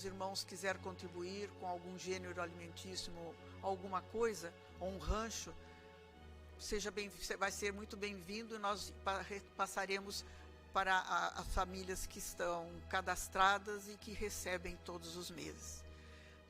Os irmãos quiser contribuir com algum gênero alimentício, alguma coisa, ou um rancho, vai ser muito bem-vindo, e nós passaremos para as famílias que estão cadastradas e que recebem todos os meses.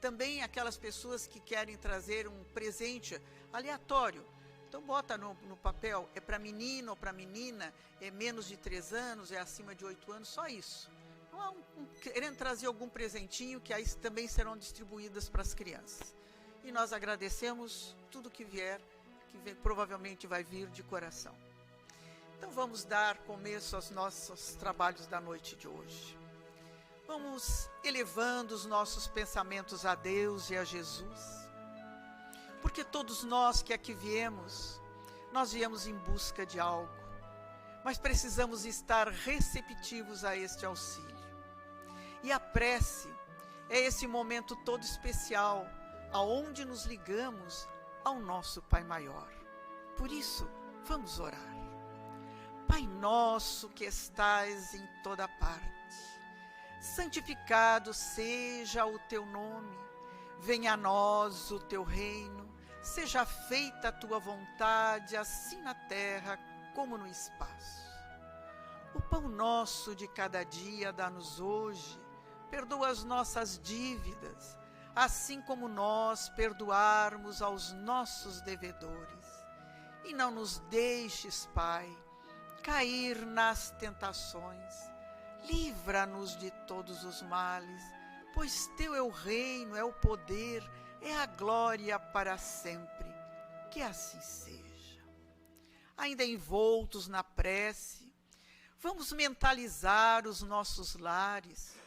Também aquelas pessoas que querem trazer um presente aleatório, então bota no papel, é para menino ou para menina, é menos de 3 anos, é acima de 8 anos, só isso. Não querendo trazer algum presentinho, que aí também serão distribuídas para as crianças. E nós agradecemos tudo que vier, provavelmente vai vir de coração. Então vamos dar começo aos nossos trabalhos da noite de hoje. Vamos elevando os nossos pensamentos a Deus e a Jesus, porque todos nós que aqui viemos, nós viemos em busca de algo, mas precisamos estar receptivos a este auxílio. E a prece é esse momento todo especial, aonde nos ligamos ao nosso Pai Maior. Por isso, vamos orar. Pai nosso que estais em toda parte, santificado seja o teu nome, venha a nós o teu reino, seja feita a tua vontade, assim na terra como no espaço. O pão nosso de cada dia dá-nos hoje, perdoa as nossas dívidas, assim como nós perdoarmos aos nossos devedores. E não nos deixes, Pai, cair nas tentações. Livra-nos de todos os males, pois teu é o reino, é o poder, é a glória para sempre. Que assim seja. Ainda envoltos na prece, vamos mentalizar os nossos lares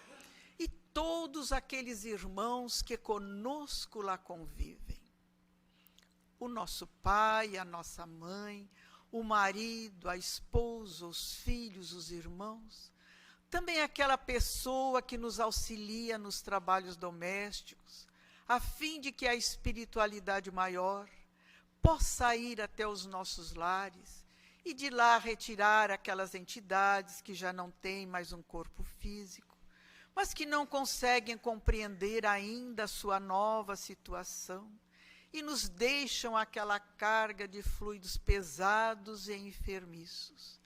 e todos aqueles irmãos que conosco lá convivem. O nosso pai, a nossa mãe, o marido, a esposa, os filhos, os irmãos, também aquela pessoa que nos auxilia nos trabalhos domésticos, a fim de que a espiritualidade maior possa ir até os nossos lares e de lá retirar aquelas entidades que já não têm mais um corpo físico, mas que não conseguem compreender ainda a sua nova situação e nos deixam aquela carga de fluidos pesados e enfermiços.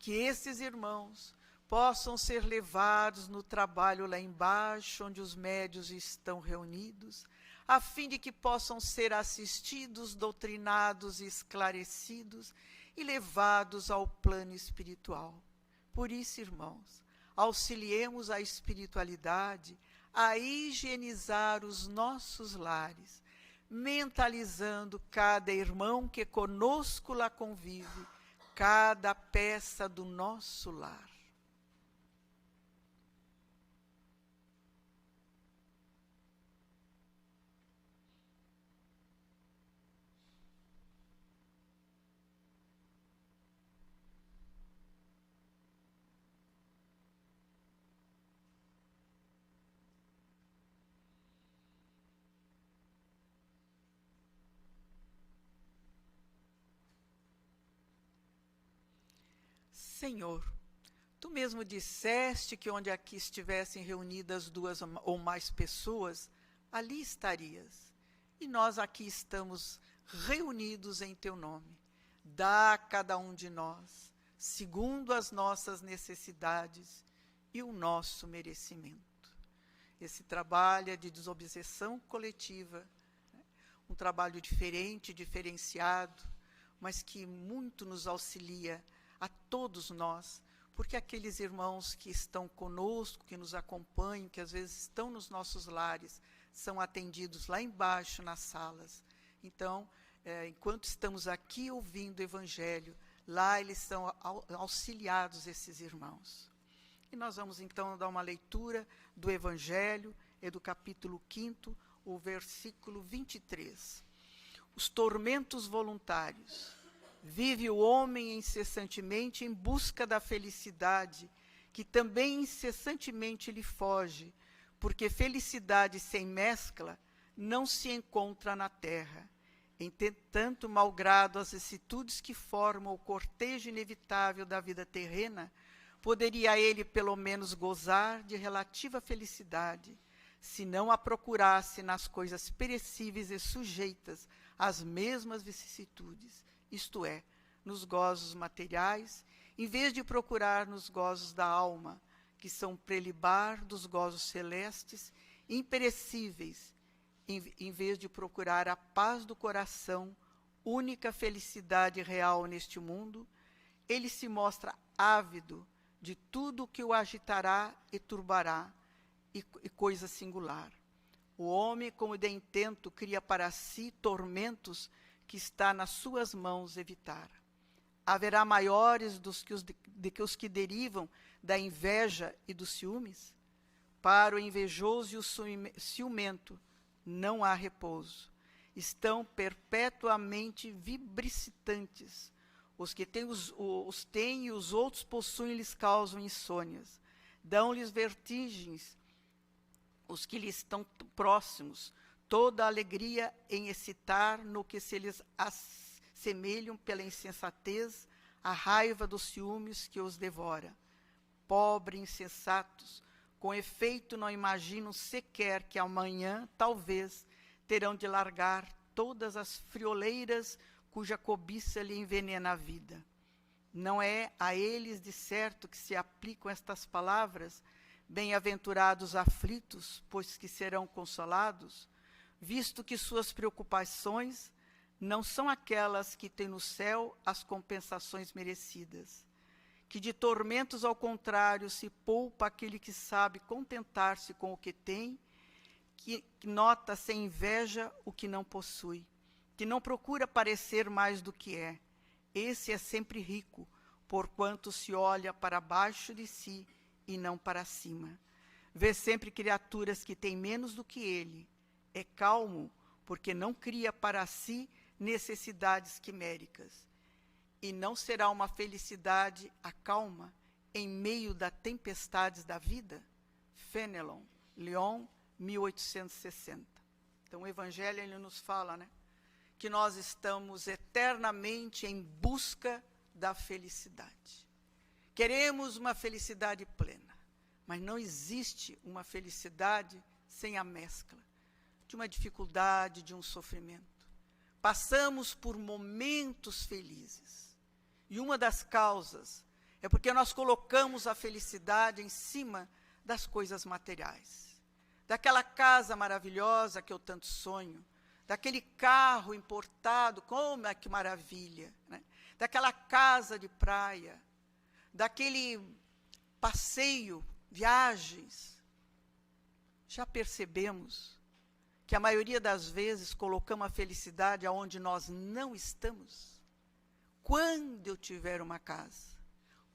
Que esses irmãos possam ser levados no trabalho lá embaixo, onde os médiuns estão reunidos, a fim de que possam ser assistidos, doutrinados e esclarecidos e levados ao plano espiritual. Por isso, irmãos, auxiliemos a espiritualidade a higienizar os nossos lares, mentalizando cada irmão que conosco lá convive, cada peça do nosso lar. Senhor, tu mesmo disseste que onde aqui estivessem reunidas 2 ou mais pessoas, ali estarias. E nós aqui estamos reunidos em teu nome. Dá a cada um de nós, segundo as nossas necessidades e o nosso merecimento. Esse trabalho é de desobsessão coletiva, né? Um trabalho diferente, diferenciado, mas que muito nos auxilia a todos nós, porque aqueles irmãos que estão conosco, que nos acompanham, que às vezes estão nos nossos lares, são atendidos lá embaixo nas salas. Então, enquanto estamos aqui ouvindo o Evangelho, lá eles são auxiliados, esses irmãos. E nós vamos então dar uma leitura do Evangelho, é do capítulo 5º, o versículo 23. Os tormentos voluntários. Vive o homem incessantemente em busca da felicidade, que também incessantemente lhe foge, porque felicidade sem mescla não se encontra na terra. Entretanto, malgrado as vicissitudes que formam o cortejo inevitável da vida terrena, poderia ele pelo menos gozar de relativa felicidade, se não a procurasse nas coisas perecíveis e sujeitas às mesmas vicissitudes, isto é, nos gozos materiais, em vez de procurar nos gozos da alma, que são prelibar dos gozos celestes, imperecíveis, em vez de procurar a paz do coração, única felicidade real neste mundo, ele se mostra ávido de tudo o que o agitará e turbará, e coisa singular. O homem, como de intento, cria para si tormentos que está nas suas mãos evitar. Haverá maiores que os que derivam da inveja e dos ciúmes? Para o invejoso e o ciumento não há repouso. Estão perpetuamente vibricitantes. Os que têm os têm e os outros possuem lhes causam insônias. Dão-lhes vertigens os que lhes estão próximos. Toda a alegria em excitar no que se lhes assemelham pela insensatez, a raiva dos ciúmes que os devora. Pobres insensatos, com efeito não imaginam sequer que amanhã, talvez, terão de largar todas as frioleiras cuja cobiça lhe envenena a vida. Não é a eles, de certo, que se aplicam estas palavras, bem-aventurados aflitos, pois que serão consolados, visto que suas preocupações não são aquelas que têm no céu as compensações merecidas, que de tormentos, ao contrário, se poupa aquele que sabe contentar-se com o que tem, que nota sem inveja o que não possui, que não procura parecer mais do que é. Esse é sempre rico, porquanto se olha para baixo de si e não para cima. Vê sempre criaturas que têm menos do que ele. É calmo, porque não cria para si necessidades quiméricas. E não será uma felicidade a calma em meio das tempestades da vida? Fenelon, Lyon, 1860. Então, o Evangelho ele nos fala, né, que nós estamos eternamente em busca da felicidade. Queremos uma felicidade plena, mas não existe uma felicidade sem a mescla de uma dificuldade, de um sofrimento. Passamos por momentos felizes. E uma das causas é porque nós colocamos a felicidade em cima das coisas materiais. Daquela casa maravilhosa que eu tanto sonho, daquele carro importado, como é que maravilha, né? Daquela casa de praia, daquele passeio, viagens. Já percebemos que a maioria das vezes colocamos a felicidade aonde nós não estamos? Quando eu tiver uma casa,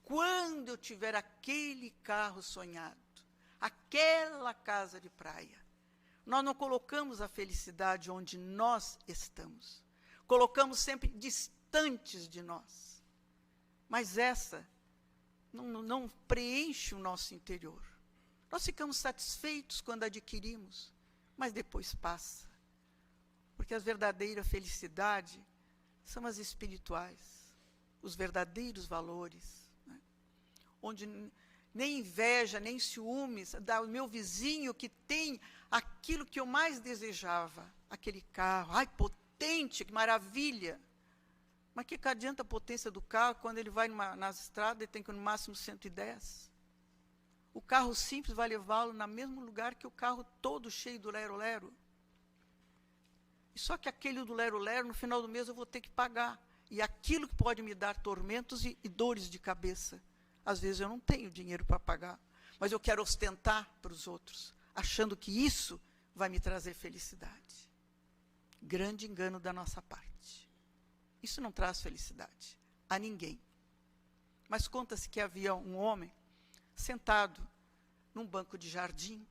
quando eu tiver aquele carro sonhado, aquela casa de praia, nós não colocamos a felicidade onde nós estamos. Colocamos sempre distantes de nós. Mas essa não preenche o nosso interior. Nós ficamos satisfeitos quando adquirimos, mas depois passa. Porque a verdadeira felicidade são as espirituais, os verdadeiros valores, né? Onde nem inveja, nem ciúmes dá o meu vizinho que tem aquilo que eu mais desejava, aquele carro, ai, potente, que maravilha. Mas que adianta a potência do carro quando ele vai nas estradas e tem que ir no máximo 110? O carro simples vai levá-lo no mesmo lugar que o carro todo cheio do lero-lero. E só que aquele do lero-lero, no final do mês, eu vou ter que pagar. E aquilo que pode me dar tormentos e dores de cabeça. Às vezes eu não tenho dinheiro para pagar, mas eu quero ostentar para os outros, achando que isso vai me trazer felicidade. Grande engano da nossa parte. Isso não traz felicidade a ninguém. Mas conta-se que havia um homem sentado num banco de jardim,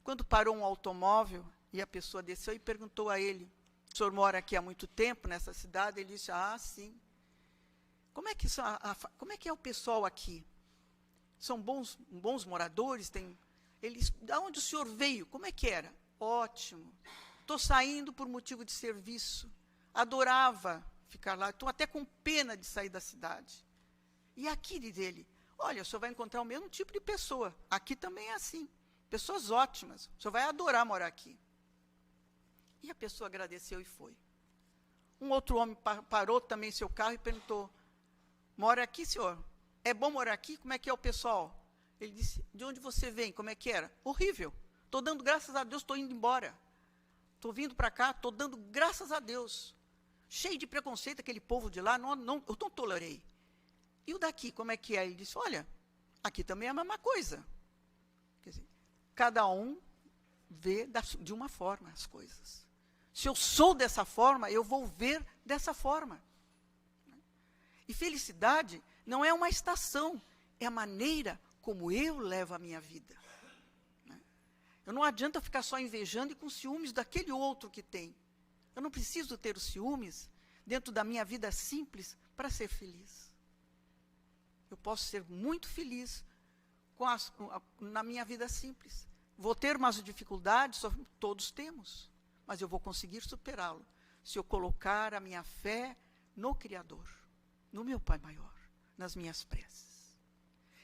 quando parou um automóvel e a pessoa desceu e perguntou a ele: o senhor mora aqui há muito tempo nessa cidade? Ele disse: ah, sim. Como é que é o pessoal aqui? São bons moradores? De onde o senhor veio? Como é que era? Ótimo. Estou saindo por motivo de serviço. Adorava ficar lá. Estou até com pena de sair da cidade. E aqui, diz ele, olha, o senhor vai encontrar o mesmo tipo de pessoa. Aqui também é assim. pessoas ótimas, o senhor vai adorar morar aqui. E a pessoa agradeceu e foi. Um outro homem parou também seu carro e perguntou, mora aqui, senhor? É bom morar aqui? Como é que é o pessoal? Ele disse, de onde você vem? Como é que era? Horrível. Estou dando graças a Deus, estou indo embora. Estou vindo para cá, estou dando graças a Deus. Cheio de preconceito, aquele povo de lá, eu não tolerei. E o daqui, como é que é? Ele disse, olha, aqui também é a mesma coisa. Quer dizer, cada um vê de uma forma as coisas. Se eu sou dessa forma, eu vou ver dessa forma. E felicidade não é uma estação, é a maneira como eu levo a minha vida. Eu não adianta ficar só invejando e com ciúmes daquele outro que tem. Eu não preciso ter os ciúmes dentro da minha vida simples para ser feliz. Eu posso ser muito feliz na minha vida simples. Vou ter umas dificuldades, todos temos. Mas eu vou conseguir superá-lo se eu colocar a minha fé no Criador, no meu Pai maior, nas minhas preces.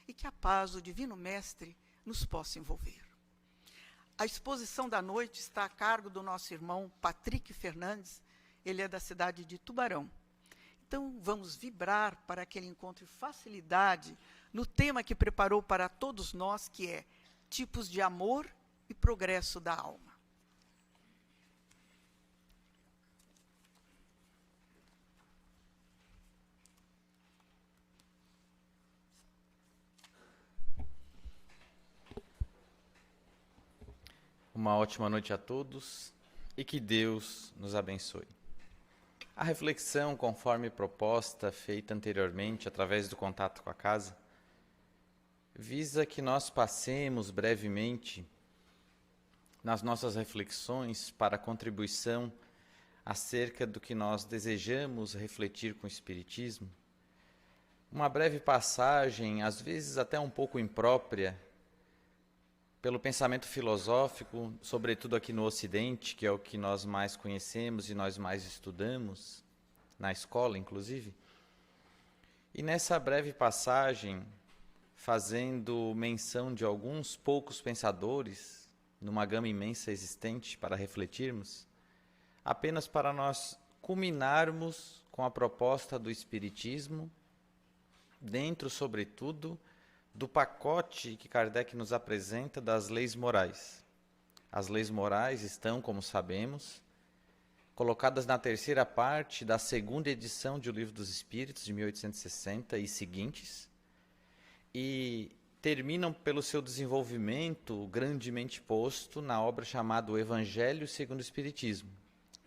E que a paz do Divino Mestre nos possa envolver. A exposição da noite está a cargo do nosso irmão Patrick Fernandes, ele é da cidade de Tubarão. Então, vamos vibrar para que ele encontre facilidade no tema que preparou para todos nós, que é tipos de amor e progresso da alma. Uma ótima noite a todos e que Deus nos abençoe. A reflexão, conforme proposta, feita anteriormente através do contato com a casa, visa que nós passemos brevemente nas nossas reflexões para a contribuição acerca do que nós desejamos refletir com o Espiritismo. Uma breve passagem, às vezes até um pouco imprópria, pelo pensamento filosófico, sobretudo aqui no Ocidente, que é o que nós mais conhecemos e nós mais estudamos, na escola inclusive. E nessa breve passagem, fazendo menção de alguns poucos pensadores, numa gama imensa existente para refletirmos, apenas para nós culminarmos com a proposta do Espiritismo, dentro, sobretudo, do pacote que Kardec nos apresenta das leis morais. As leis morais estão, como sabemos, colocadas na terceira parte da segunda edição de O Livro dos Espíritos, de 1860 e seguintes, e terminam pelo seu desenvolvimento grandemente posto na obra chamada O Evangelho segundo o Espiritismo,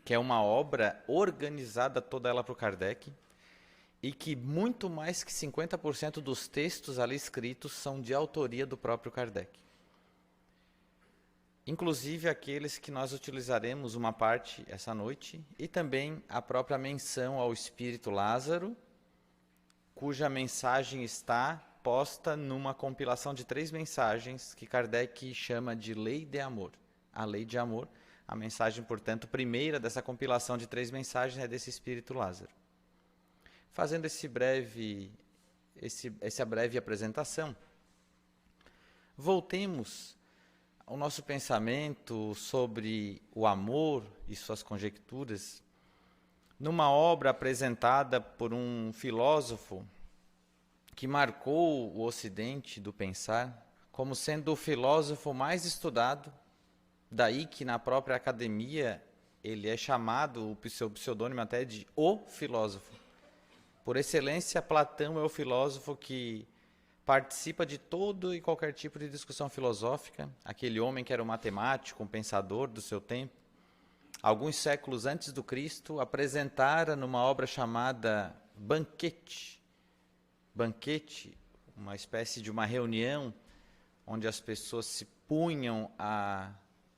que é uma obra organizada toda ela por Kardec, e que muito mais que 50% dos textos ali escritos são de autoria do próprio Kardec. Inclusive aqueles que nós utilizaremos uma parte essa noite, e também a própria menção ao Espírito Lázaro, cuja mensagem está posta numa compilação de 3 mensagens que Kardec chama de Lei de Amor. A Lei de Amor, a mensagem, portanto, primeira dessa compilação de 3 mensagens é desse Espírito Lázaro. Fazendo essa breve apresentação, voltemos ao nosso pensamento sobre o amor e suas conjecturas, numa obra apresentada por um filósofo que marcou o Ocidente do pensar, como sendo o filósofo mais estudado, daí que na própria academia ele é chamado, o seu pseudônimo até de O Filósofo. Por excelência, Platão é o filósofo que participa de todo e qualquer tipo de discussão filosófica, aquele homem que era um matemático, um pensador do seu tempo, alguns séculos antes do Cristo, apresentara numa obra chamada Banquete. Banquete, uma espécie de uma reunião onde as pessoas se punham a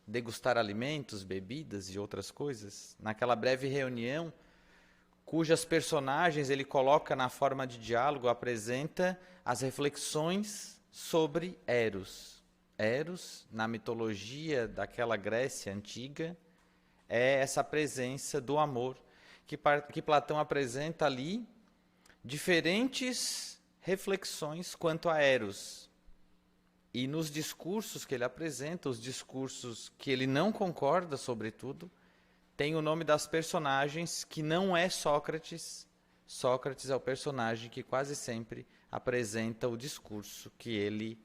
degustar alimentos, bebidas e outras coisas. Naquela breve reunião, cujas personagens ele coloca na forma de diálogo, apresenta as reflexões sobre Eros. Eros, na mitologia daquela Grécia antiga, é essa presença do amor, que Platão apresenta ali diferentes reflexões quanto a Eros. E nos discursos que ele apresenta, os discursos que ele não concorda, sobretudo, tem o nome das personagens que não é Sócrates. Sócrates é o personagem que quase sempre apresenta o discurso que ele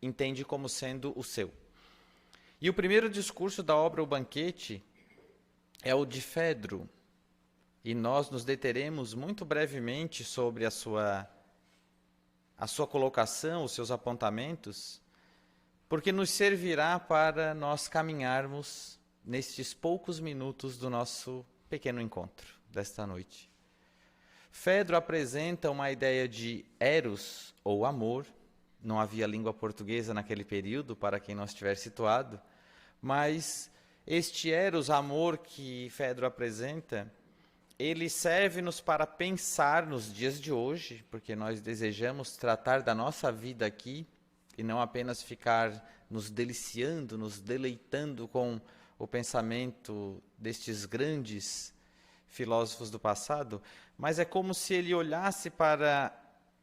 entende como sendo o seu. E o primeiro discurso da obra O Banquete é o de Fedro. E nós nos deteremos muito brevemente sobre a sua colocação, os seus apontamentos, porque nos servirá para nós caminharmos nestes poucos minutos do nosso pequeno encontro desta noite. Fedro apresenta uma ideia de eros, ou amor. Não havia língua portuguesa naquele período, para quem não estiver situado, mas este eros, amor que Fedro apresenta, ele serve-nos para pensar nos dias de hoje, porque nós desejamos tratar da nossa vida aqui e não apenas ficar nos deliciando, nos deleitando com o pensamento destes grandes filósofos do passado, mas é como se ele olhasse para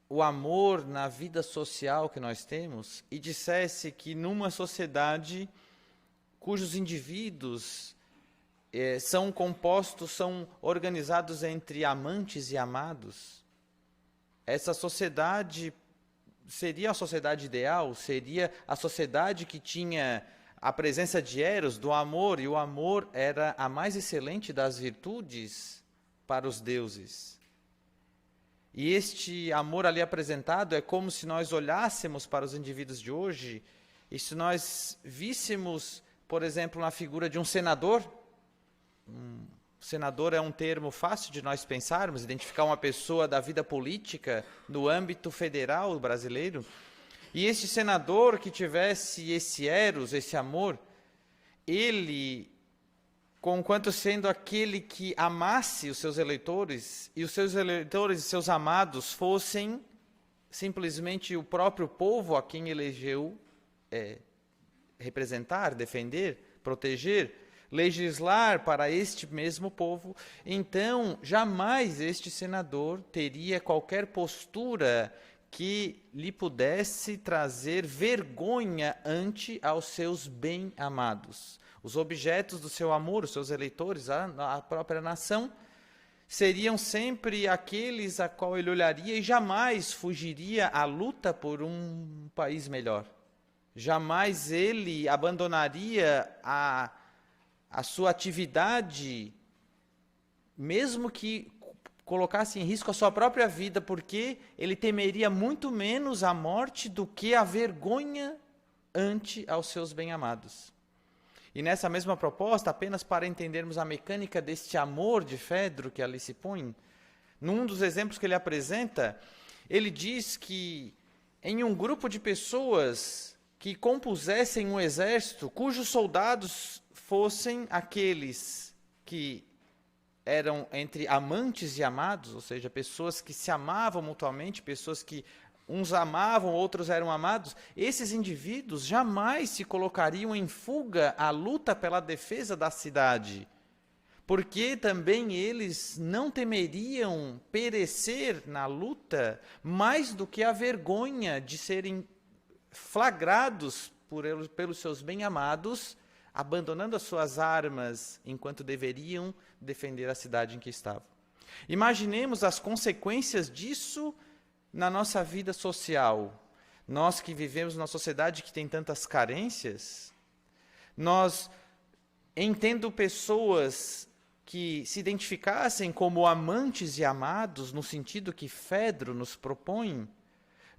o amor na vida social que nós temos e dissesse que numa sociedade cujos indivíduos são compostos, são organizados entre amantes e amados, essa sociedade seria a sociedade ideal, seria a sociedade que tinha a presença de eros, do amor, e o amor era a mais excelente das virtudes para os deuses. E este amor ali apresentado é como se nós olhássemos para os indivíduos de hoje e se nós víssemos, por exemplo, na figura de um senador. Senador é um termo fácil de nós pensarmos, identificar uma pessoa da vida política no âmbito federal brasileiro. E este senador que tivesse esse eros, esse amor, ele, conquanto sendo aquele que amasse os seus eleitores, e os seus eleitores e seus amados fossem simplesmente o próprio povo a quem elegeu representar, defender, proteger, legislar para este mesmo povo, então jamais este senador teria qualquer postura que lhe pudesse trazer vergonha ante aos seus bem-amados. Os objetos do seu amor, os seus eleitores, a própria nação, seriam sempre aqueles a qual ele olharia e jamais fugiria à luta por um país melhor. Jamais ele abandonaria a sua atividade, mesmo que colocasse em risco a sua própria vida, porque ele temeria muito menos a morte do que a vergonha ante aos seus bem-amados. E nessa mesma proposta, apenas para entendermos a mecânica deste amor de Fedro que ali se põe, num dos exemplos que ele apresenta, ele diz que em um grupo de pessoas que compusessem um exército, cujos soldados fossem aqueles que eram entre amantes e amados, ou seja, pessoas que se amavam mutuamente, pessoas que uns amavam, outros eram amados, esses indivíduos jamais se colocariam em fuga à luta pela defesa da cidade, porque também eles não temeriam perecer na luta mais do que a vergonha de serem flagrados pelos seus bem-amados, abandonando as suas armas enquanto deveriam defender a cidade em que estavam. Imaginemos as consequências disso na nossa vida social. Nós que vivemos numa sociedade que tem tantas carências, nós, entendo pessoas que se identificassem como amantes e amados, no sentido que Fedro nos propõe,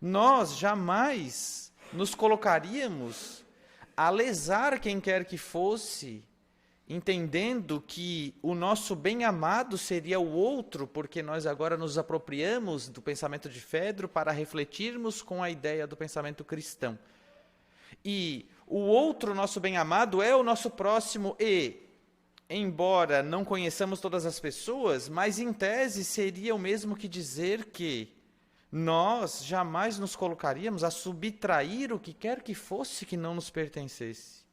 nós jamais nos colocaríamos a lesar quem quer que fosse, entendendo que o nosso bem-amado seria o outro, porque nós agora nos apropriamos do pensamento de Fedro para refletirmos com a ideia do pensamento cristão. E o outro, nosso bem-amado, é o nosso próximo e, embora não conheçamos todas as pessoas, mas em tese seria o mesmo que dizer que nós jamais nos colocaríamos a subtrair o que quer que fosse que não nos pertencesse.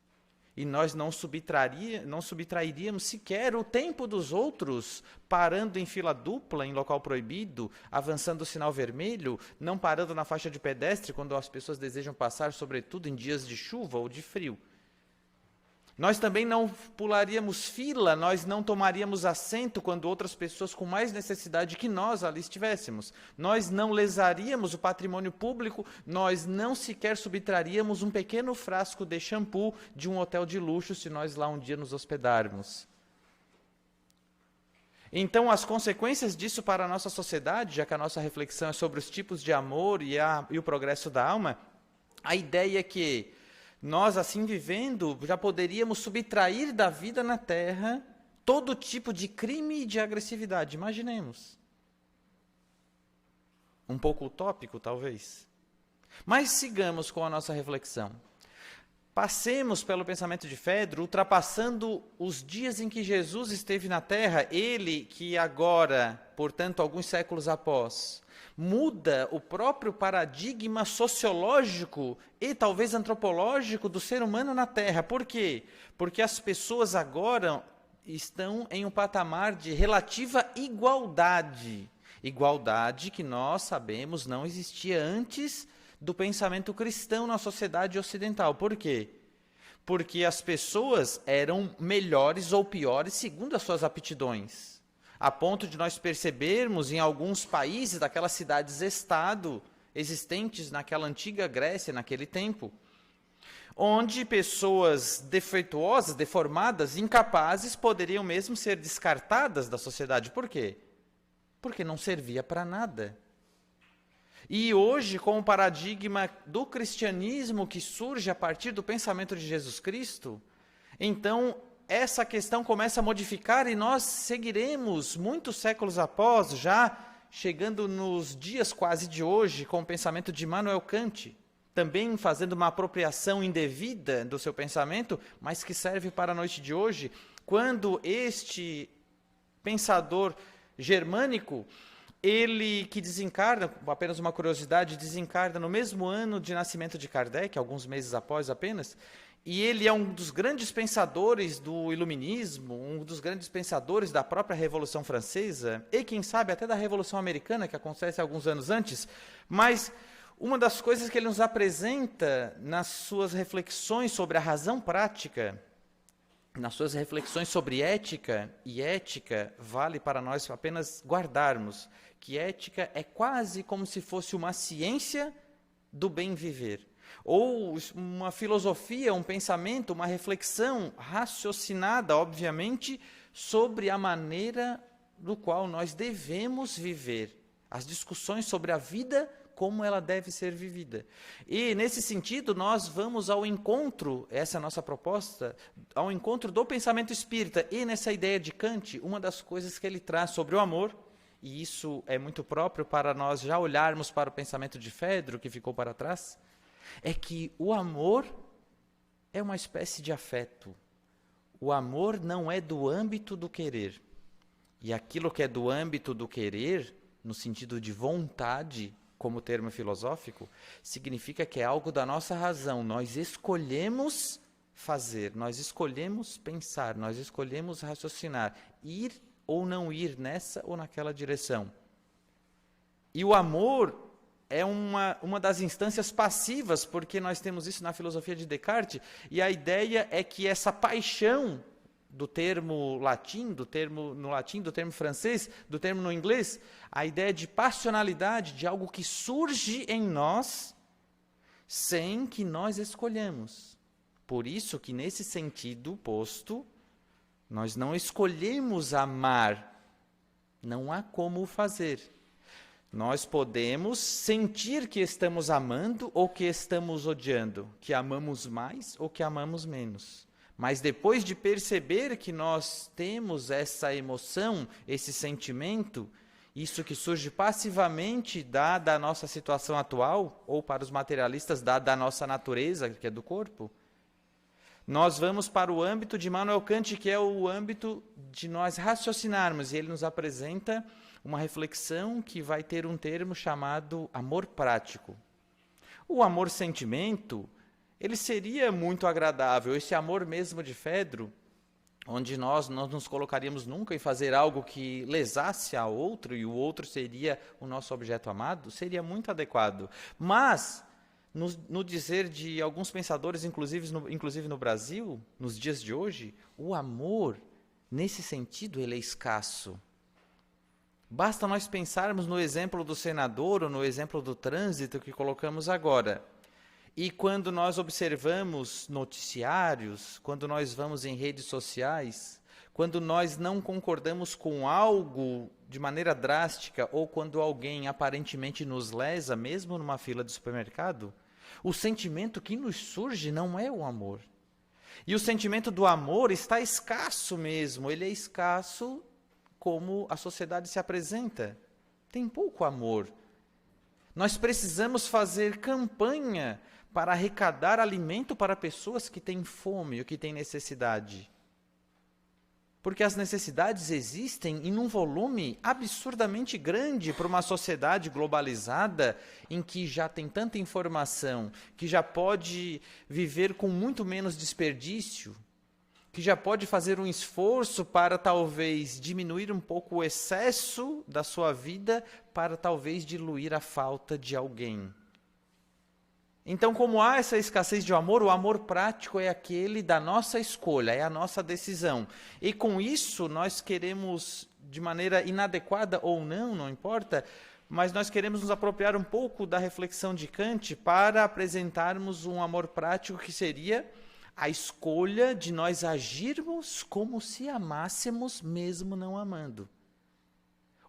e nós não subtrairíamos sequer o tempo dos outros, parando em fila dupla, em local proibido, avançando o sinal vermelho, não parando na faixa de pedestre quando as pessoas desejam passar, sobretudo em dias de chuva ou de frio. Nós também não pularíamos fila, nós não tomaríamos assento quando outras pessoas com mais necessidade que nós ali estivéssemos. Nós não lesaríamos o patrimônio público, nós não sequer subtraríamos um pequeno frasco de shampoo de um hotel de luxo se nós lá um dia nos hospedarmos. Então, as consequências disso para a nossa sociedade, já que a nossa reflexão é sobre os tipos de amor e o progresso da alma, a ideia é que nós, assim vivendo, já poderíamos subtrair da vida na Terra todo tipo de crime e de agressividade. Imaginemos. Um pouco utópico, talvez. Mas sigamos com a nossa reflexão. Passemos pelo pensamento de Fedro, ultrapassando os dias em que Jesus esteve na Terra, ele que agora, portanto, alguns séculos após, muda o próprio paradigma sociológico e talvez antropológico do ser humano na Terra. Por quê? Porque as pessoas agora estão em um patamar de relativa igualdade. Igualdade que nós sabemos não existia antes do pensamento cristão na sociedade ocidental. Por quê? Porque as pessoas eram melhores ou piores segundo as suas aptidões. A ponto de nós percebermos em alguns países, daquelas cidades-estado existentes naquela antiga Grécia, naquele tempo, onde pessoas defeituosas, deformadas, incapazes, poderiam mesmo ser descartadas da sociedade. Por quê? Porque não servia para nada. E hoje, com o paradigma do cristianismo que surge a partir do pensamento de Jesus Cristo, então essa questão começa a modificar e nós seguiremos muitos séculos após, já chegando nos dias quase de hoje, com o pensamento de Immanuel Kant, também fazendo uma apropriação indevida do seu pensamento, mas que serve para a noite de hoje, quando este pensador germânico, ele que desencarna, apenas uma curiosidade, desencarna no mesmo ano de nascimento de Kardec, alguns meses após apenas, e ele é um dos grandes pensadores do iluminismo, um dos grandes pensadores da própria Revolução Francesa, e quem sabe até da Revolução Americana, que acontece alguns anos antes, mas uma das coisas que ele nos apresenta nas suas reflexões sobre a razão prática, nas suas reflexões sobre ética, e ética vale para nós apenas guardarmos, que ética é quase como se fosse uma ciência do bem viver, ou uma filosofia, um pensamento, uma reflexão raciocinada, obviamente, sobre a maneira do qual nós devemos viver, as discussões sobre a vida, como ela deve ser vivida. E, nesse sentido, nós vamos ao encontro, essa é a nossa proposta, ao encontro do pensamento espírita. E nessa ideia de Kant, uma das coisas que ele traz sobre o amor, e isso é muito próprio para nós já olharmos para o pensamento de Fedro, que ficou para trás, é que o amor é uma espécie de afeto. O amor não é do âmbito do querer. E aquilo que é do âmbito do querer, no sentido de vontade, como termo filosófico, significa que é algo da nossa razão. Nós escolhemos fazer, nós escolhemos pensar, nós escolhemos raciocinar, ir ou não ir nessa ou naquela direção. E o amor é uma das instâncias passivas, porque nós temos isso na filosofia de Descartes, e a ideia é que essa paixão do termo latim, do termo no latim, do termo francês, do termo no inglês, a ideia de passionalidade, de algo que surge em nós sem que nós escolhamos. Por isso que, nesse sentido posto, nós não escolhemos amar, não há como o fazer. Nós podemos sentir que estamos amando ou que estamos odiando, que amamos mais ou que amamos menos. Mas depois de perceber que nós temos essa emoção, esse sentimento, isso que surge passivamente dada a nossa situação atual, ou para os materialistas, dada a nossa natureza, que é do corpo, nós vamos para o âmbito de Immanuel Kant, que é o âmbito de nós raciocinarmos, e ele nos apresenta uma reflexão que vai ter um termo chamado amor prático. O amor-sentimento, ele seria muito agradável. Esse amor mesmo de Fedro, onde nós não nos colocaríamos nunca em fazer algo que lesasse a outro, e o outro seria o nosso objeto amado, seria muito adequado. Mas, no dizer de alguns pensadores, inclusive no Brasil, nos dias de hoje, o amor, nesse sentido, ele é escasso. Basta nós pensarmos no exemplo do senador ou no exemplo do trânsito que colocamos agora. E quando nós observamos noticiários, quando nós vamos em redes sociais, quando nós não concordamos com algo de maneira drástica ou quando alguém aparentemente nos lesa, mesmo numa fila de supermercado, o sentimento que nos surge não é o amor. E o sentimento do amor está escasso mesmo, ele é escasso como a sociedade se apresenta. Tem pouco amor. Nós precisamos fazer campanha para arrecadar alimento para pessoas que têm fome ou que têm necessidade. Porque as necessidades existem em um volume absurdamente grande para uma sociedade globalizada em que já tem tanta informação, que já pode viver com muito menos desperdício, que já pode fazer um esforço para talvez diminuir um pouco o excesso da sua vida, para talvez diluir a falta de alguém. Então, como há essa escassez de amor, o amor prático é aquele da nossa escolha, é a nossa decisão. E com isso, nós queremos, de maneira inadequada ou não, não importa, mas nós queremos nos apropriar um pouco da reflexão de Kant para apresentarmos um amor prático que seria a escolha de nós agirmos como se amássemos, mesmo não amando.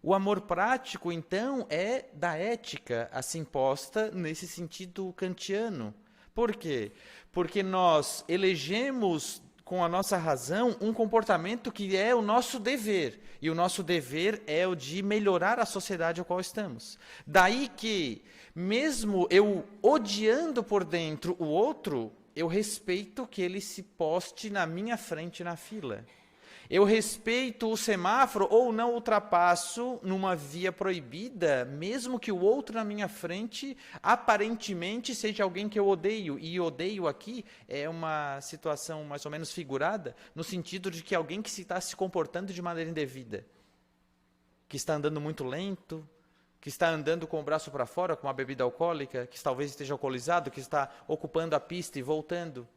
O amor prático, então, é da ética assim posta nesse sentido kantiano. Por quê? Porque nós elegemos com a nossa razão um comportamento que é o nosso dever. E o nosso dever é o de melhorar a sociedade a qual estamos. Daí que, mesmo eu odiando por dentro o outro, eu respeito que ele se poste na minha frente na fila. Eu respeito o semáforo ou não ultrapasso numa via proibida, mesmo que o outro na minha frente aparentemente seja alguém que eu odeio. E odeio aqui é uma situação mais ou menos figurada, no sentido de que alguém que está se comportando de maneira indevida, que está andando muito lento, que está andando com o braço para fora com uma bebida alcoólica, que talvez esteja alcoolizado, que está ocupando a pista e voltando.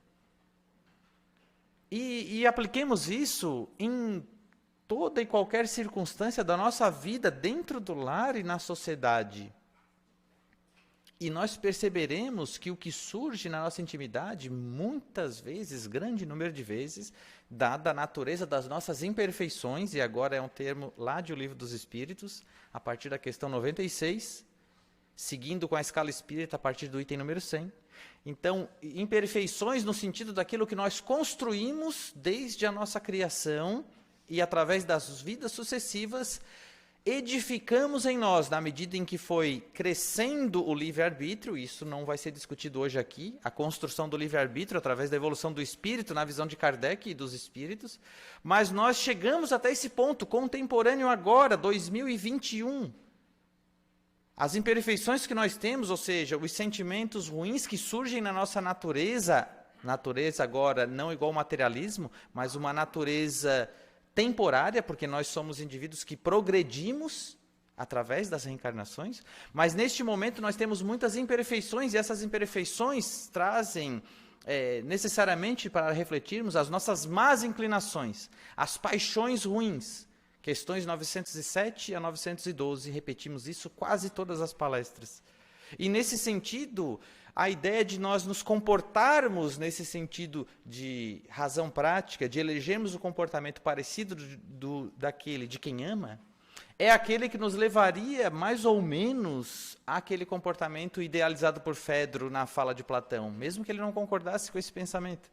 E apliquemos isso em toda e qualquer circunstância da nossa vida, dentro do lar e na sociedade. E nós perceberemos que o que surge na nossa intimidade, muitas vezes, grande número de vezes, dada a natureza das nossas imperfeições, e agora é um termo lá de O Livro dos Espíritos, a partir da questão 96, seguindo com a escala espírita a partir do item número 100. Então, imperfeições no sentido daquilo que nós construímos desde a nossa criação e através das vidas sucessivas, edificamos em nós, na medida em que foi crescendo o livre-arbítrio, isso não vai ser discutido hoje aqui, a construção do livre-arbítrio através da evolução do espírito, na visão de Kardec e dos espíritos, mas nós chegamos até esse ponto contemporâneo agora, 2021. As imperfeições que nós temos, ou seja, os sentimentos ruins que surgem na nossa natureza agora não igual ao materialismo, mas uma natureza temporária, porque nós somos indivíduos que progredimos através das reencarnações, mas neste momento nós temos muitas imperfeições, e essas imperfeições trazem necessariamente para refletirmos as nossas más inclinações, as paixões ruins. Questões 907 a 912, repetimos isso quase todas as palestras. E nesse sentido, a ideia de nós nos comportarmos nesse sentido de razão prática, de elegermos o comportamento parecido daquele de quem ama, é aquele que nos levaria mais ou menos àquele comportamento idealizado por Fedro na fala de Platão, mesmo que ele não concordasse com esse pensamento.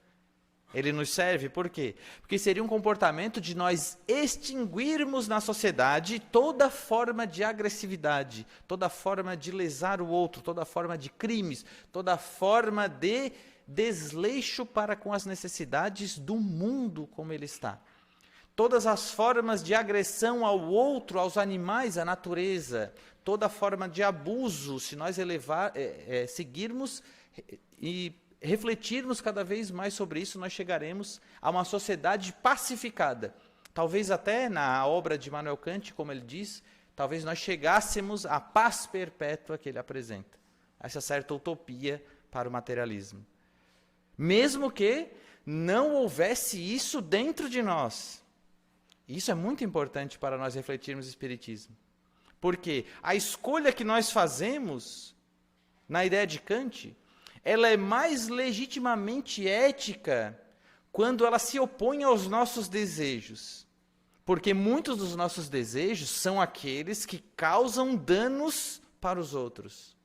Ele nos serve, por quê? Porque seria um comportamento de nós extinguirmos na sociedade toda forma de agressividade, toda forma de lesar o outro, toda forma de crimes, toda forma de desleixo para com as necessidades do mundo como ele está. Todas as formas de agressão ao outro, aos animais, à natureza, toda forma de abuso, se nós seguirmos e refletirmos cada vez mais sobre isso, nós chegaremos a uma sociedade pacificada. Talvez até na obra de Immanuel Kant, como ele diz, talvez nós chegássemos à paz perpétua que ele apresenta. Essa certa utopia para o materialismo. Mesmo que não houvesse isso dentro de nós. Isso é muito importante para nós refletirmos o Espiritismo. Porque a escolha que nós fazemos, na ideia de Kant, ela é mais legitimamente ética quando ela se opõe aos nossos desejos. Porque muitos dos nossos desejos são aqueles que causam danos para os outros.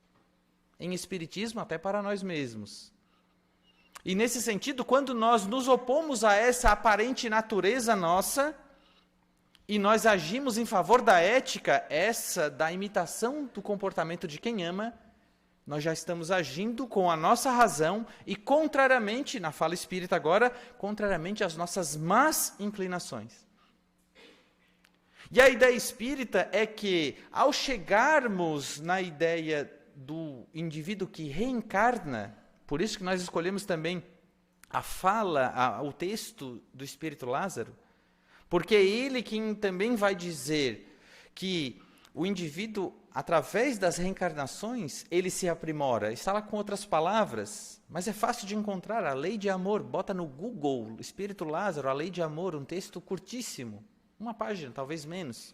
Em Espiritismo, até para nós mesmos. E nesse sentido, quando nós nos opomos a essa aparente natureza nossa, e nós agimos em favor da ética, essa da imitação do comportamento de quem ama, nós já estamos agindo com a nossa razão e contrariamente, na fala espírita agora, contrariamente às nossas más inclinações. E a ideia espírita é que, ao chegarmos na ideia do indivíduo que reencarna, por isso que nós escolhemos também a fala, o texto do Espírito Lázaro, porque é ele quem também vai dizer que o indivíduo, através das reencarnações, ele se aprimora. Está lá com outras palavras, mas é fácil de encontrar. A lei de amor, bota no Google, Espírito Lázaro, a lei de amor, um texto curtíssimo. Uma página, talvez menos.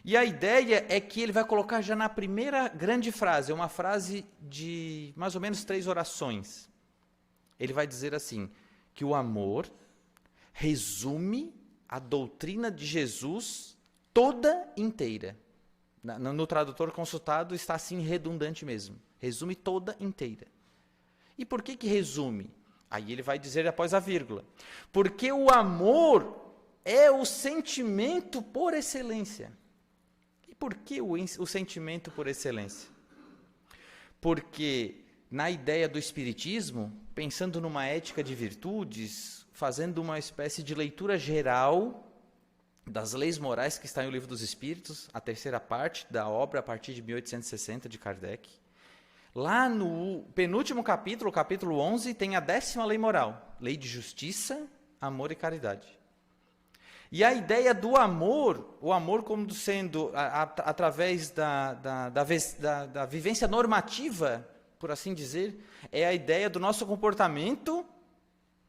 E a ideia é que ele vai colocar já na primeira grande frase, uma frase de mais ou menos 3 orações. Ele vai dizer assim, que o amor resume a doutrina de Jesus toda inteira. No tradutor consultado está assim redundante mesmo. Resume toda inteira. E por que resume? Aí ele vai dizer após a vírgula. Porque o amor é o sentimento por excelência. E por que o sentimento por excelência? Porque na ideia do Espiritismo, pensando numa ética de virtudes, fazendo uma espécie de leitura geral das leis morais que está em O Livro dos Espíritos, a terceira parte da obra, a partir de 1860, de Kardec. Lá no penúltimo capítulo, o capítulo 11, tem a 10ª lei moral, lei de justiça, amor e caridade. E a ideia do amor, o amor como sendo, através da vivência normativa, por assim dizer, é a ideia do nosso comportamento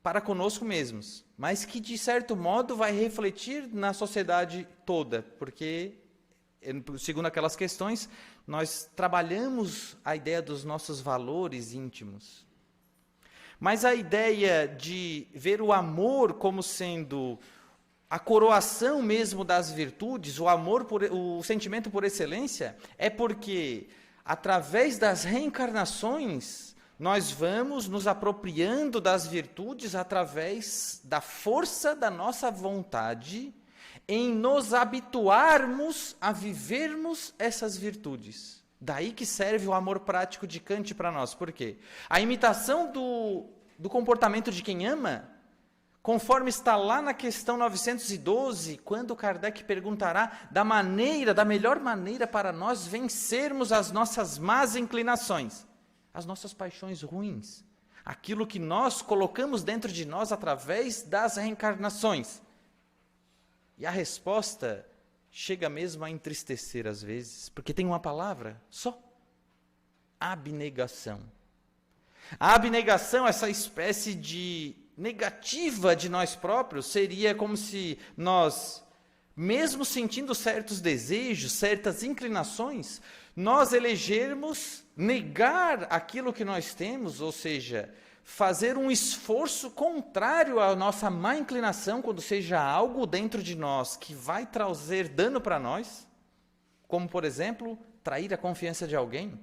para conosco mesmos, mas que, de certo modo, vai refletir na sociedade toda, porque, segundo aquelas questões, nós trabalhamos a ideia dos nossos valores íntimos. Mas a ideia de ver o amor como sendo a coroação mesmo das virtudes, o amor, o sentimento por excelência, é porque, através das reencarnações, nós vamos nos apropriando das virtudes através da força da nossa vontade em nos habituarmos a vivermos essas virtudes. Daí que serve o amor prático de Kant para nós. Por quê? A imitação do comportamento de quem ama, conforme está lá na questão 912, quando Kardec perguntará da melhor maneira para nós vencermos as nossas más inclinações, as nossas paixões ruins, aquilo que nós colocamos dentro de nós através das reencarnações. E a resposta chega mesmo a entristecer às vezes, porque tem uma palavra só: abnegação. A abnegação, essa espécie de negativa de nós próprios, seria como se nós, mesmo sentindo certos desejos, certas inclinações, nós elegermos negar aquilo que nós temos, ou seja, fazer um esforço contrário à nossa má inclinação, quando seja algo dentro de nós que vai trazer dano para nós, como, por exemplo, trair a confiança de alguém,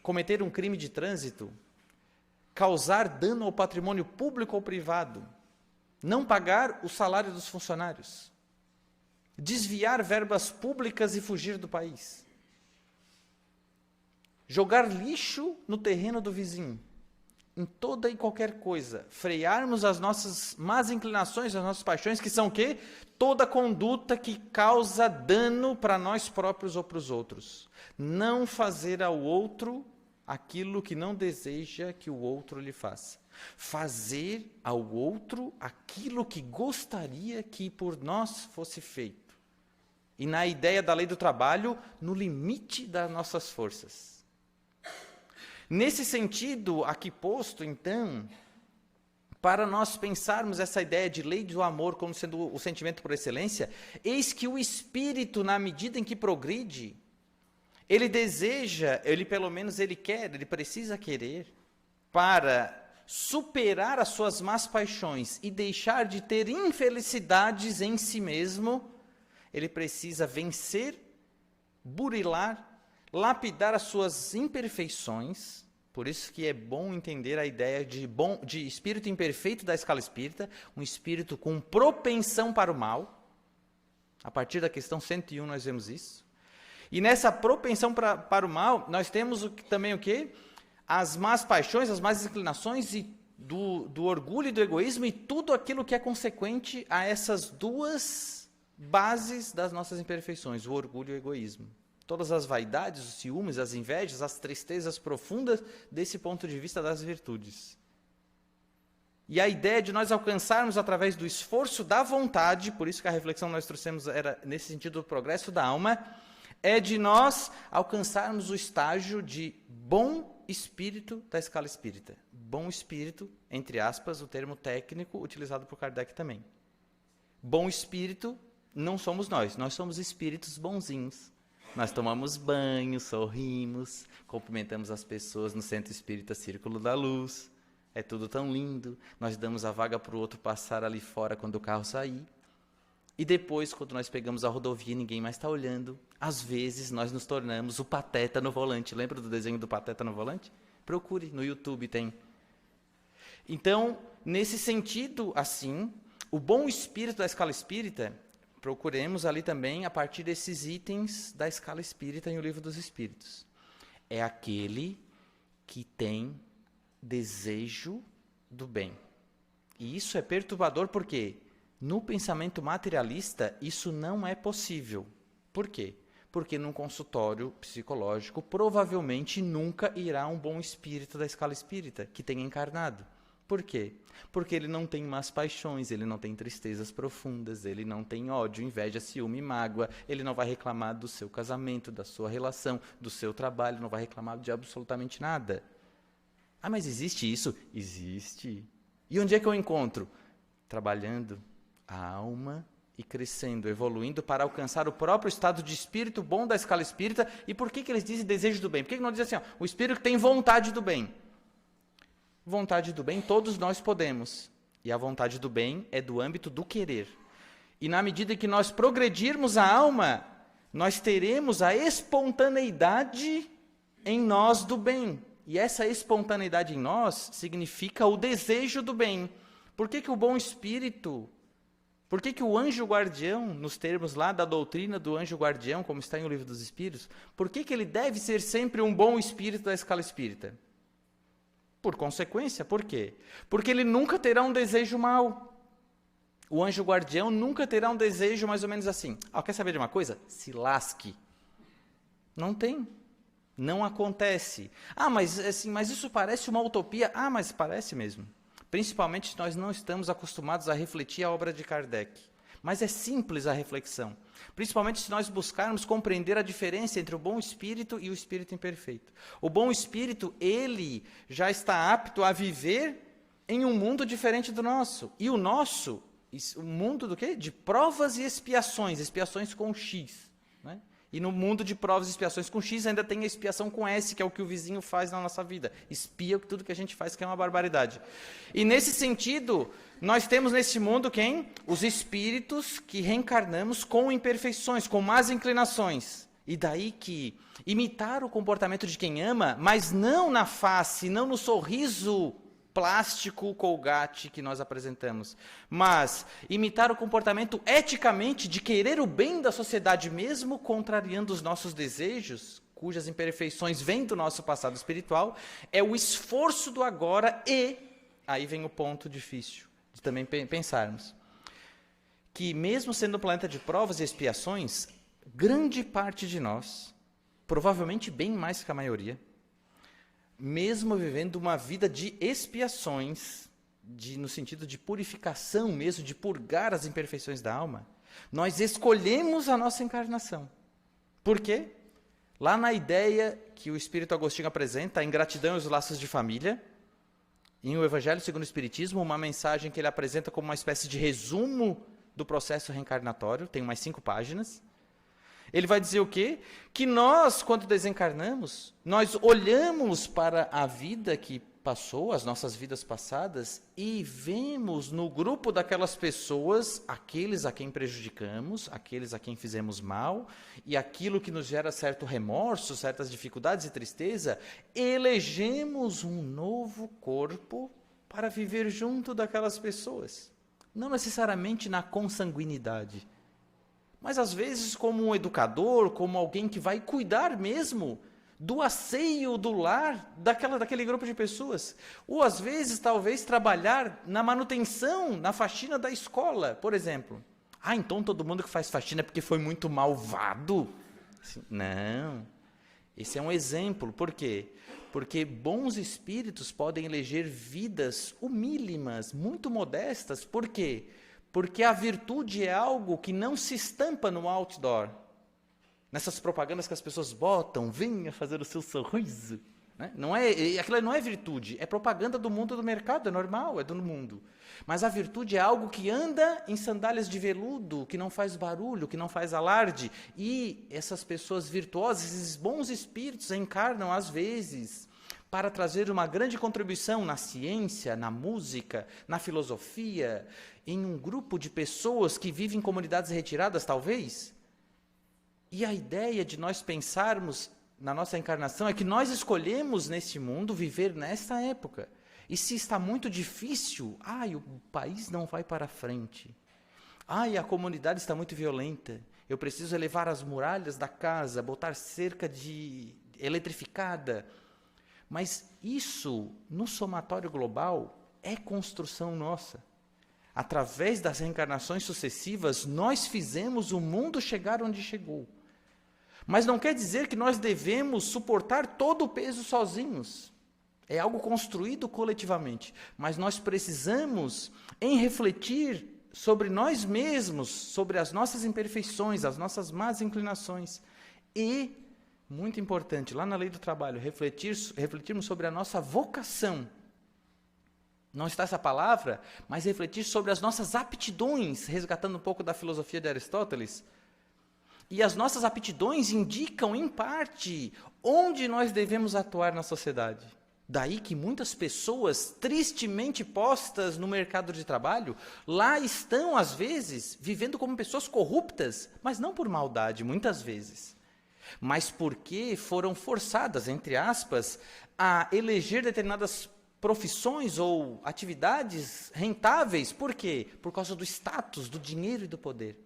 cometer um crime de trânsito, causar dano ao patrimônio público ou privado, não pagar o salário dos funcionários, desviar verbas públicas e fugir do país, jogar lixo no terreno do vizinho, em toda e qualquer coisa, frearmos as nossas más inclinações, as nossas paixões, que são o quê? Toda conduta que causa dano para nós próprios ou para os outros. Não fazer ao outro aquilo que não deseja que o outro lhe faça. Fazer ao outro aquilo que gostaria que por nós fosse feito. E na ideia da lei do trabalho, no limite das nossas forças. Nesse sentido, aqui posto, então, para nós pensarmos essa ideia de lei do amor como sendo o sentimento por excelência, eis que o espírito, na medida em que progride, ele deseja, pelo menos ele quer, ele precisa querer, para superar as suas más paixões e deixar de ter infelicidades em si mesmo, ele precisa vencer, burilar, lapidar as suas imperfeições. Por isso que é bom entender a ideia de espírito imperfeito da escala espírita, um espírito com propensão para o mal. A partir da questão 101 nós vemos isso. E nessa propensão para o mal, nós temos também o quê? As más paixões, as más inclinações e do orgulho e do egoísmo e tudo aquilo que é consequente a essas duas bases das nossas imperfeições, o orgulho e o egoísmo. Todas as vaidades, os ciúmes, as invejas, as tristezas profundas desse ponto de vista das virtudes. E a ideia de nós alcançarmos através do esforço da vontade, por isso que a reflexão que nós trouxemos era nesse sentido do progresso da alma, é de nós alcançarmos o estágio de bom espírito da escala espírita. Bom espírito, entre aspas, o termo técnico utilizado por Kardec também. Bom espírito não somos nós somos espíritos bonzinhos. Nós tomamos banho, sorrimos, cumprimentamos as pessoas no Centro Espírita Círculo da Luz. É tudo tão lindo. Nós damos a vaga para o outro passar ali fora quando o carro sair. E depois, quando nós pegamos a rodovia e ninguém mais está olhando, às vezes nós nos tornamos o pateta no volante. Lembra do desenho do pateta no volante? Procure, no YouTube tem. Então, nesse sentido, assim, o bom espírito da escala espírita, procuremos ali também a partir desses itens da escala espírita em O Livro dos Espíritos. É aquele que tem desejo do bem. E isso é perturbador porque no pensamento materialista isso não é possível. Por quê? Porque num consultório psicológico provavelmente nunca irá um bom espírito da escala espírita que tenha encarnado. Por quê? Porque ele não tem más paixões, ele não tem tristezas profundas, ele não tem ódio, inveja, ciúme, mágoa, ele não vai reclamar do seu casamento, da sua relação, do seu trabalho, não vai reclamar de absolutamente nada. Ah, mas existe isso? Existe. E onde é que eu encontro? Trabalhando a alma e crescendo, evoluindo para alcançar o próprio estado de espírito bom da escala espírita. E por que eles dizem desejo do bem? Por que não dizem assim, ó, o espírito que tem vontade do bem? Vontade do bem, todos nós podemos. E a vontade do bem é do âmbito do querer. E na medida que nós progredirmos a alma, nós teremos a espontaneidade em nós do bem. E essa espontaneidade em nós significa o desejo do bem. Por que o bom espírito, por que o anjo guardião, nos termos lá da doutrina do anjo guardião, como está em O Livro dos Espíritos, por que ele deve ser sempre um bom espírito da escala espírita? Por consequência, por quê? Porque ele nunca terá um desejo mau. O anjo guardião nunca terá um desejo mais ou menos assim. Quer saber de uma coisa? Se lasque. Não tem. Não acontece. Mas isso parece uma utopia. Mas parece mesmo. Principalmente se nós não estamos acostumados a refletir a obra de Kardec. Mas é simples a reflexão. Principalmente se nós buscarmos compreender a diferença entre o bom espírito e o espírito imperfeito. O bom espírito, ele já está apto a viver em um mundo diferente do nosso. E o nosso, o mundo do quê? De provas e expiações. Expiações com X. Né? E no mundo de provas e expiações com X ainda tem a expiação com S, que é o que o vizinho faz na nossa vida. Expia tudo que a gente faz, que é uma barbaridade. E nesse sentido, nós temos nesse mundo quem? Os espíritos que reencarnamos com imperfeições, com más inclinações. E daí que imitar o comportamento de quem ama, mas não na face, não no sorriso plástico, colgate que nós apresentamos, mas imitar o comportamento eticamente de querer o bem da sociedade mesmo contrariando os nossos desejos, cujas imperfeições vêm do nosso passado espiritual, é o esforço do agora e, aí vem o ponto difícil de também pensarmos, que mesmo sendo um planeta de provas e expiações, grande parte de nós, provavelmente bem mais que a maioria, mesmo vivendo uma vida de expiações, no sentido de purificação mesmo, de purgar as imperfeições da alma, nós escolhemos a nossa encarnação. Por quê? Lá na ideia que o Espírito Agostinho apresenta, a ingratidão e os laços de família, em O Evangelho segundo o Espiritismo, uma mensagem que ele apresenta como uma espécie de resumo do processo reencarnatório, tem umas 5 páginas. Ele vai dizer o quê? Que nós, quando desencarnamos, nós olhamos para a vida que passou, as nossas vidas passadas, e vemos no grupo daquelas pessoas, aqueles a quem prejudicamos, aqueles a quem fizemos mal, e aquilo que nos gera certo remorso, certas dificuldades e tristeza, elegemos um novo corpo para viver junto daquelas pessoas. Não necessariamente na consanguinidade, mas às vezes como um educador, como alguém que vai cuidar mesmo do asseio do lar daquele grupo de pessoas. Ou às vezes, talvez, trabalhar na manutenção, na faxina da escola, por exemplo. Então todo mundo que faz faxina é porque foi muito malvado? Não. Esse é um exemplo. Por quê? Porque bons espíritos podem eleger vidas humílimas, muito modestas. Por quê? Porque a virtude é algo que não se estampa no outdoor. Nessas propagandas que as pessoas botam, venha fazer o seu sorriso. Né? Aquilo não é virtude, é propaganda do mundo do mercado, é normal, é do mundo. Mas a virtude é algo que anda em sandálias de veludo, que não faz barulho, que não faz alarde. E essas pessoas virtuosas, esses bons espíritos, encarnam às vezes para trazer uma grande contribuição na ciência, na música, na filosofia, em um grupo de pessoas que vivem em comunidades retiradas, talvez. E a ideia de nós pensarmos na nossa encarnação é que nós escolhemos neste mundo viver nesta época. E se está muito difícil, o país não vai para frente. A comunidade está muito violenta. Eu preciso elevar as muralhas da casa, botar cerca eletrificada. Mas isso, no somatório global, é construção nossa. Através das reencarnações sucessivas, nós fizemos o mundo chegar onde chegou. Mas não quer dizer que nós devemos suportar todo o peso sozinhos. É algo construído coletivamente. Mas nós precisamos refletir sobre nós mesmos, sobre as nossas imperfeições, as nossas más inclinações. E, muito importante, lá na lei do trabalho, refletirmos sobre a nossa vocação. Não está essa palavra, mas refletir sobre as nossas aptidões, resgatando um pouco da filosofia de Aristóteles. E as nossas aptidões indicam, em parte, onde nós devemos atuar na sociedade. Daí que muitas pessoas, tristemente postas no mercado de trabalho, lá estão, às vezes, vivendo como pessoas corruptas, mas não por maldade, muitas vezes, mas porque foram forçadas, entre aspas, a eleger determinadas profissões ou atividades rentáveis. Por quê? Por causa do status, do dinheiro e do poder.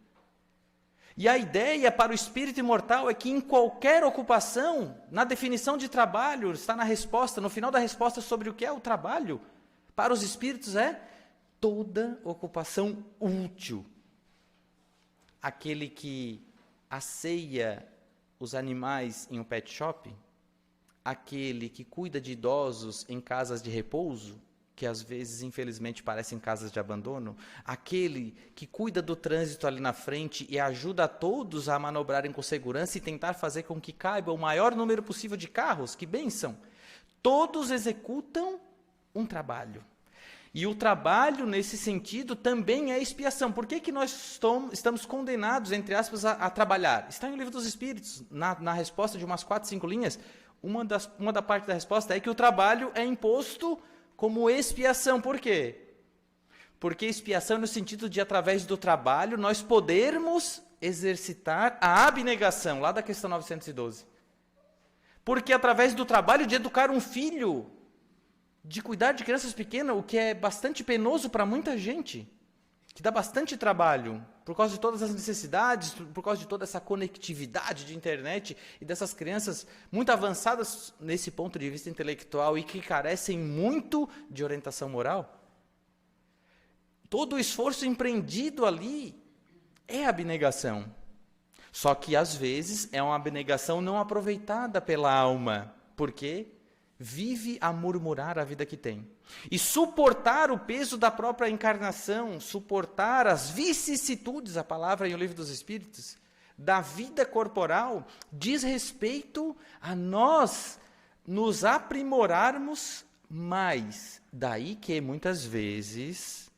E a ideia para o espírito imortal é que em qualquer ocupação, na definição de trabalho, está na resposta, no final da resposta sobre o que é o trabalho, para os espíritos é toda ocupação útil. Aquele que asseia os animais em um pet shop, aquele que cuida de idosos em casas de repouso, que às vezes, infelizmente, parecem casas de abandono, aquele que cuida do trânsito ali na frente e ajuda a todos a manobrarem com segurança e tentar fazer com que caiba o maior número possível de carros, que bênção! Todos executam um trabalho. E o trabalho, nesse sentido, também é expiação. Por que nós estamos condenados, entre aspas, a trabalhar? Está em O Livro dos Espíritos, na resposta de umas 4, 5 linhas, uma da parte da resposta é que o trabalho é imposto como expiação. Por quê? Porque expiação no sentido de, através do trabalho, nós podermos exercitar a abnegação, lá da questão 912. Porque através do trabalho de educar um filho, de cuidar de crianças pequenas, o que é bastante penoso para muita gente, que dá bastante trabalho, por causa de todas as necessidades, por causa de toda essa conectividade de internet e dessas crianças muito avançadas nesse ponto de vista intelectual e que carecem muito de orientação moral. Todo o esforço empreendido ali é abnegação. Só que, às vezes, é uma abnegação não aproveitada pela alma. Por quê? vive a murmurar a vida que tem. E suportar o peso da própria encarnação, suportar as vicissitudes, a palavra em O Livro dos Espíritos, da vida corporal, diz respeito a nós nos aprimorarmos mais. Daí que muitas vezes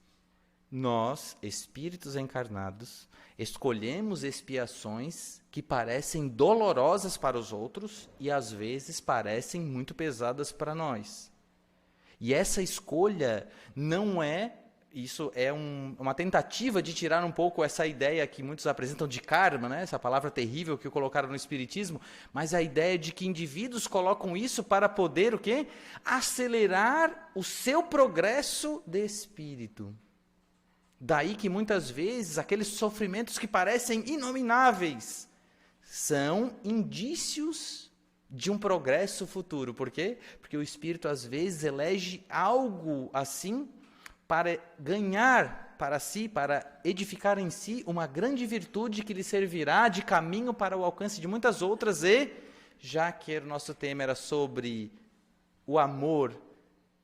nós, espíritos encarnados, escolhemos expiações que parecem dolorosas para os outros e às vezes parecem muito pesadas para nós. E essa escolha não é, isso é uma tentativa de tirar um pouco essa ideia que muitos apresentam de karma, né? Essa palavra terrível que colocaram no Espiritismo, mas a ideia de que indivíduos colocam isso para poder o quê? Acelerar o seu progresso de espírito. Daí que muitas vezes aqueles sofrimentos que parecem inomináveis são indícios de um progresso futuro. Por quê? Porque o espírito às vezes elege algo assim para ganhar para si, para edificar em si uma grande virtude que lhe servirá de caminho para o alcance de muitas outras. E, já que o nosso tema era sobre o amor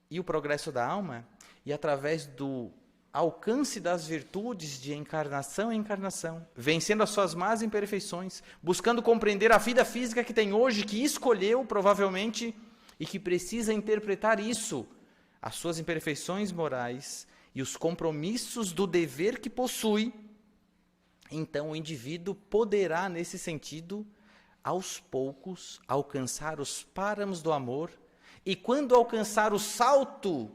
e o progresso da alma, e através do alcance das virtudes de encarnação em encarnação, vencendo as suas más imperfeições, buscando compreender a vida física que tem hoje, que escolheu provavelmente, e que precisa interpretar isso, as suas imperfeições morais e os compromissos do dever que possui, então o indivíduo poderá, nesse sentido, aos poucos, alcançar os páramos do amor, e quando alcançar o salto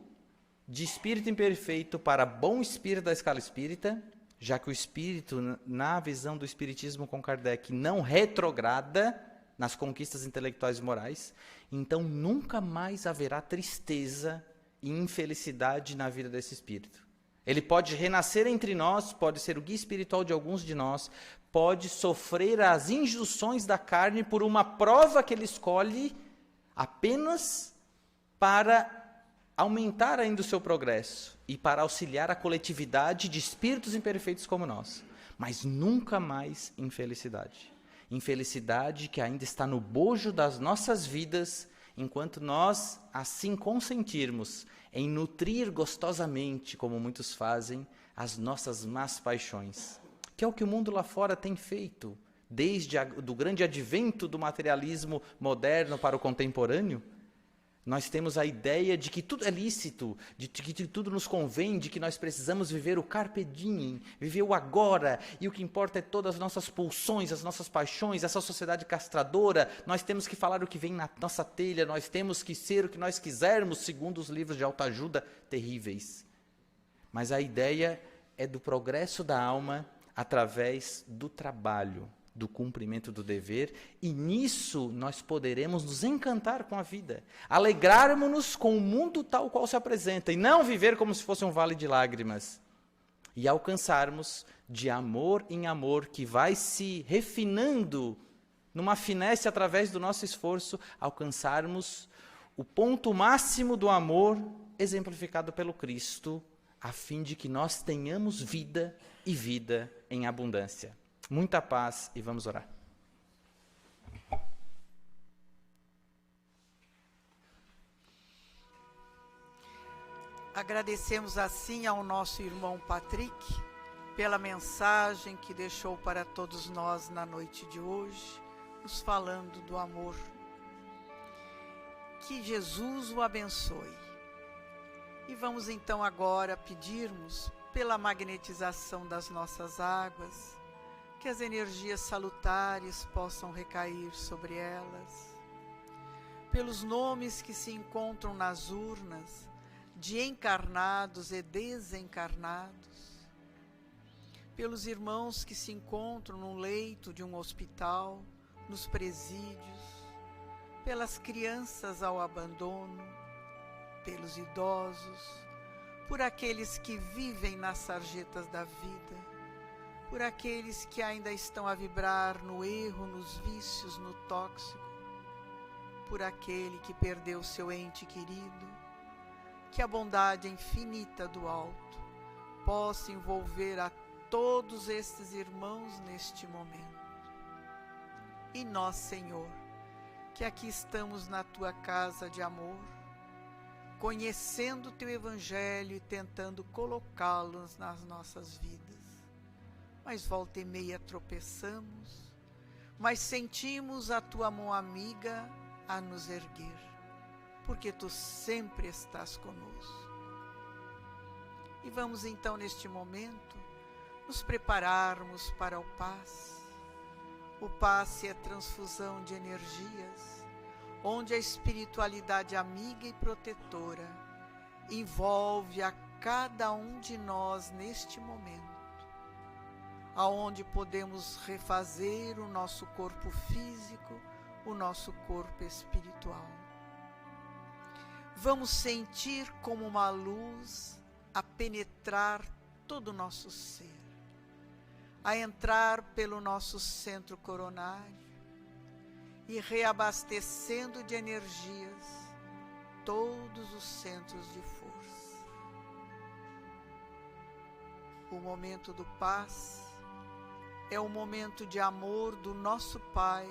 de espírito imperfeito para bom espírito da escala espírita, já que o espírito, na visão do espiritismo com Kardec, não retrograda nas conquistas intelectuais e morais, então nunca mais haverá tristeza e infelicidade na vida desse espírito. Ele pode renascer entre nós, pode ser o guia espiritual de alguns de nós, pode sofrer as injunções da carne por uma prova que ele escolhe apenas para aumentar ainda o seu progresso e para auxiliar a coletividade de espíritos imperfeitos como nós, mas nunca mais infelicidade. Infelicidade que ainda está no bojo das nossas vidas, enquanto nós assim consentirmos em nutrir gostosamente, como muitos fazem, as nossas más paixões, que é o que o mundo lá fora tem feito, desde do grande advento do materialismo moderno para o contemporâneo. Nós temos a ideia de que tudo é lícito, de que tudo nos convém, de que nós precisamos viver o carpe diem, viver o agora, e o que importa é todas as nossas pulsões, as nossas paixões, essa sociedade castradora. Nós temos que falar o que vem na nossa telha, nós temos que ser o que nós quisermos, segundo os livros de autoajuda terríveis. Mas a ideia é do progresso da alma através do trabalho, do cumprimento do dever, e nisso nós poderemos nos encantar com a vida, alegrarmos-nos com o mundo tal qual se apresenta, e não viver como se fosse um vale de lágrimas, e alcançarmos de amor em amor, que vai se refinando numa finesse através do nosso esforço, alcançarmos o ponto máximo do amor exemplificado pelo Cristo, a fim de que nós tenhamos vida e vida em abundância. Muita paz e vamos orar. Agradecemos assim ao nosso irmão Patrick pela mensagem que deixou para todos nós na noite de hoje, nos falando do amor. Que Jesus o abençoe. E vamos então agora pedirmos pela magnetização das nossas águas, que as energias salutares possam recair sobre elas, pelos nomes que se encontram nas urnas, de encarnados e desencarnados, pelos irmãos que se encontram no leito de um hospital, nos presídios, pelas crianças ao abandono, pelos idosos, por aqueles que vivem nas sarjetas da vida, por aqueles que ainda estão a vibrar no erro, nos vícios, no tóxico, por aquele que perdeu seu ente querido, que a bondade infinita do alto possa envolver a todos estes irmãos neste momento. E nós, Senhor, que aqui estamos na tua casa de amor, conhecendo o teu evangelho e tentando colocá-los nas nossas vidas. Mas volta e meia tropeçamos, mas sentimos a tua mão amiga a nos erguer, porque tu sempre estás conosco. E vamos então neste momento nos prepararmos para o passe. O passe é transfusão de energias, onde a espiritualidade amiga e protetora envolve a cada um de nós neste momento, aonde podemos refazer o nosso corpo físico, o nosso corpo espiritual. Vamos sentir como uma luz a penetrar todo o nosso ser, a entrar pelo nosso centro coronário e reabastecendo de energias todos os centros de força. O momento do passe é o momento de amor do nosso Pai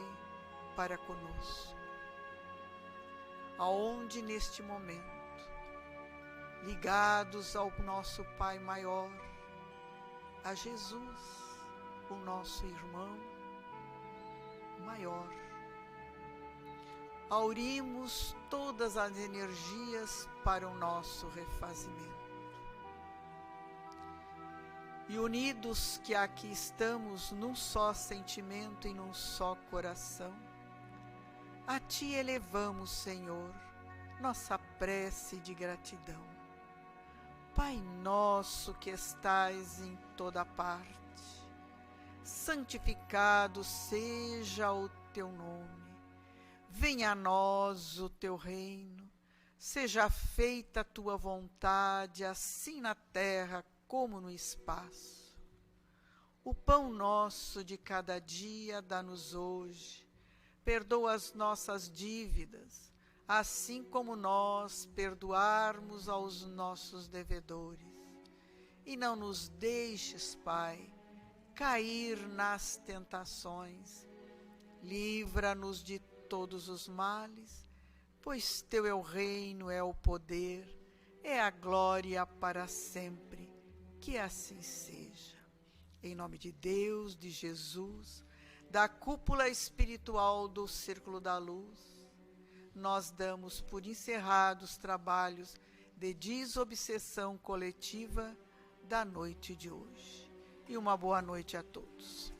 para conosco, aonde neste momento, ligados ao nosso Pai maior, a Jesus, o nosso irmão maior, aurimos todas as energias para o nosso refazimento. E unidos que aqui estamos num só sentimento e num só coração, a Ti elevamos, Senhor, nossa prece de gratidão. Pai nosso que estais em toda parte, santificado seja o Teu nome. Venha a nós o Teu reino, seja feita a Tua vontade, assim na terra como no espaço. O pão nosso de cada dia dá-nos hoje. Perdoa as nossas dívidas, assim como nós perdoarmos aos nossos devedores. E não nos deixes, Pai, cair nas tentações. Livra-nos de todos os males, pois Teu é o reino, é o poder, é a glória para sempre. Que assim seja. Em nome de Deus, de Jesus, da cúpula espiritual do Círculo da Luz, nós damos por encerrados os trabalhos de desobsessão coletiva da noite de hoje. E uma boa noite a todos.